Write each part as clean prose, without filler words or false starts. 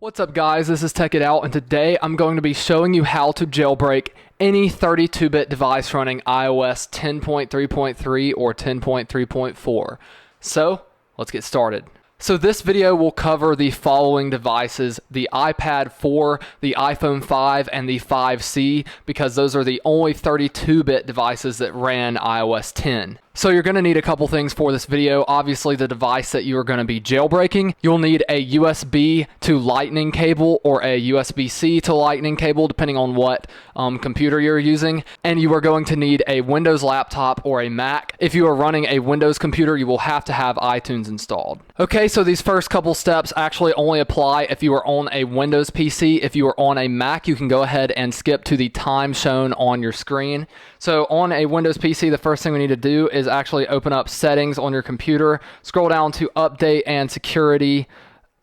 What's up guys, this is Tech It Out, and today I'm going to be showing you how to jailbreak any 32-bit device running iOS 10.3.3 or 10.3.4. So, let's get started. So this video will cover the following devices: the iPad 4, the iPhone 5, and the 5C, because those are the only 32-bit devices that ran iOS 10. So you're going to need a couple things for this video. Obviously, the device that you are going to be jailbreaking. You'll need a USB to Lightning cable or a USB-C to Lightning cable, depending on what computer you're using. And you are going to need a Windows laptop or a Mac. If you are running a Windows computer, you will have to have iTunes installed. Okay, so these first couple steps actually only apply if you are on a Windows PC. If you are on a Mac, you can go ahead and skip to the time shown on your screen. So on a Windows PC, the first thing we need to do is actually open up Settings on your computer, scroll down to Update and Security,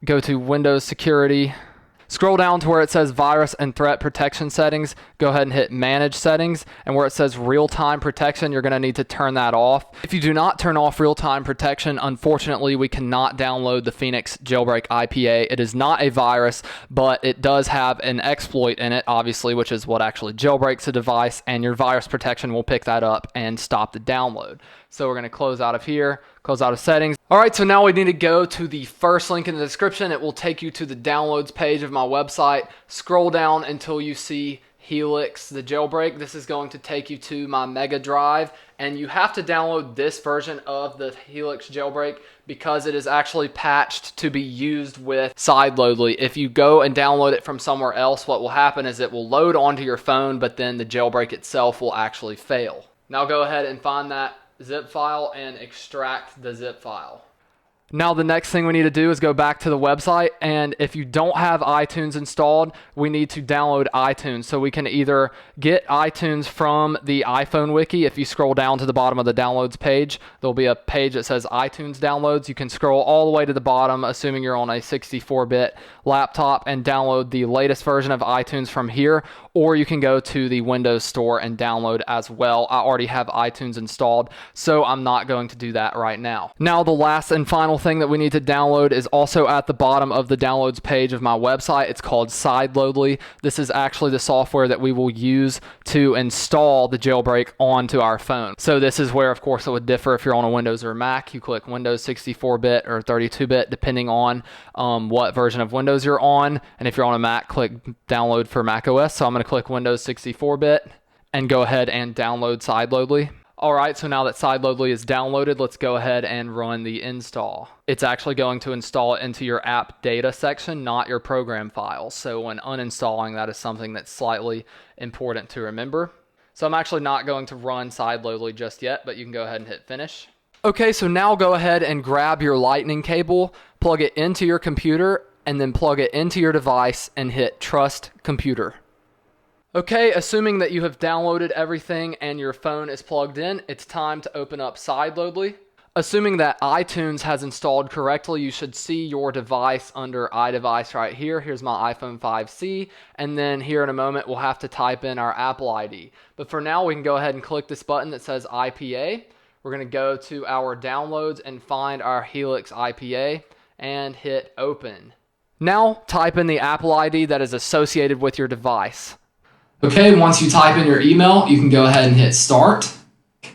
go to Windows Security, scroll down to where it says Virus and Threat Protection Settings, go ahead and hit Manage Settings, and where it says Real-Time Protection, you're going to need to turn that off. If you do not turn off Real-Time Protection, unfortunately, we cannot download the Phoenix Jailbreak IPA. It is not a virus, but it does have an exploit in it, obviously, which is what actually jailbreaks a device, and your virus protection will pick that up and stop the download. So we're going to close out of here, close out of settings. All right, so now we need to go to the first link in the description. It will take you to the downloads page of my website. Scroll down until you see Helix, the jailbreak. This is going to take you to my Mega Drive, and you have to download this version of the Helix jailbreak because it is actually patched to be used with sideloadly. If you go and download it from somewhere else, what will happen is it will load onto your phone, but then the jailbreak itself will actually fail. Now go ahead and find that zip file and extract the zip file. Now the next thing we need to do is go back to the website, and if you don't have iTunes installed, we need to download iTunes. So we can either get iTunes from the iPhone wiki. If you scroll down to the bottom of the downloads page, there'll be a page that says iTunes downloads. You can scroll all the way to the bottom, assuming you're on a 64-bit laptop, and download the latest version of iTunes from here, or you can go to the Windows Store and download as well. I already have iTunes installed, so I'm not going to do that right now. Now the last and final thing that we need to download is also at the bottom of the downloads page of my website. It's called Sideloadly. This is actually the software that we will use to install the jailbreak onto our phone. So this is where, of course, it would differ if you're on a Windows or a Mac. You click Windows 64-bit or 32-bit, depending on what version of Windows you're on. And if you're on a Mac, click download for Mac OS. So I'm going to click Windows 64-bit and go ahead and download Sideloadly. Alright, so now that Sideloadly is downloaded, let's go ahead and run the install. It's actually going to install it into your app data section, not your program files. So when uninstalling, that is something that's slightly important to remember. So I'm actually not going to run Sideloadly just yet, but you can go ahead and hit finish. Okay, so now go ahead and grab your Lightning cable, plug it into your computer, and then plug it into your device and hit Trust Computer. Okay, assuming that you have downloaded everything and your phone is plugged in, it's time to open up Sideloadly. Assuming that iTunes has installed correctly, you should see your device under iDevice right here. Here's my iPhone 5C, and then here in a moment we'll have to type in our Apple ID. But for now, we can go ahead and click this button that says IPA. We're going to go to our downloads and find our Helix IPA and hit open. Now type in the Apple ID that is associated with your device. Okay, once you type in your email, you can go ahead and hit start.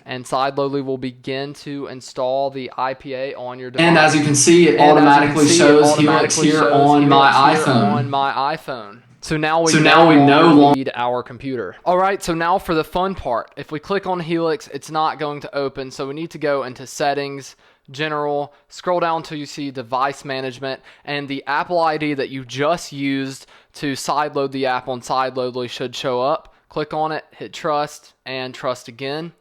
And Sideloadly will begin to install the IPA on your device. And as you can see, it automatically shows Helix here on my iPhone. So now we no longer need our computer. Alright, so now for the fun part. If we click on Helix, it's not going to open, so we need to go into Settings, General, scroll down till you see Device Management, and the Apple ID that you just used to sideload the app on Sideloadly should show up. Click on it, hit Trust, and Trust again.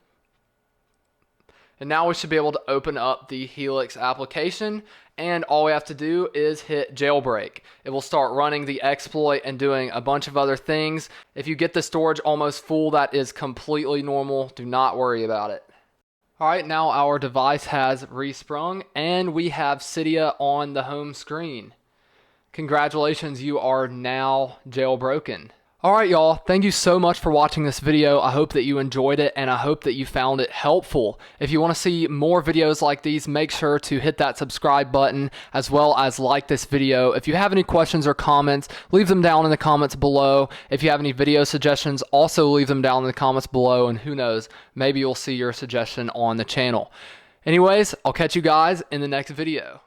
And now we should be able to open up the Helix application, and all we have to do is hit Jailbreak. It will start running the exploit and doing a bunch of other things. If you get the storage almost full, that is completely normal. Do not worry about it. Alright, now our device has resprung, and we have Cydia on the home screen. Congratulations, you are now jailbroken. Alright y'all, thank you so much for watching this video. I hope that you enjoyed it and I hope that you found it helpful. If you want to see more videos like these, make sure to hit that subscribe button as well as like this video. If you have any questions or comments, leave them down in the comments below. If you have any video suggestions, also leave them down in the comments below, and who knows, maybe you'll see your suggestion on the channel. Anyways, I'll catch you guys in the next video.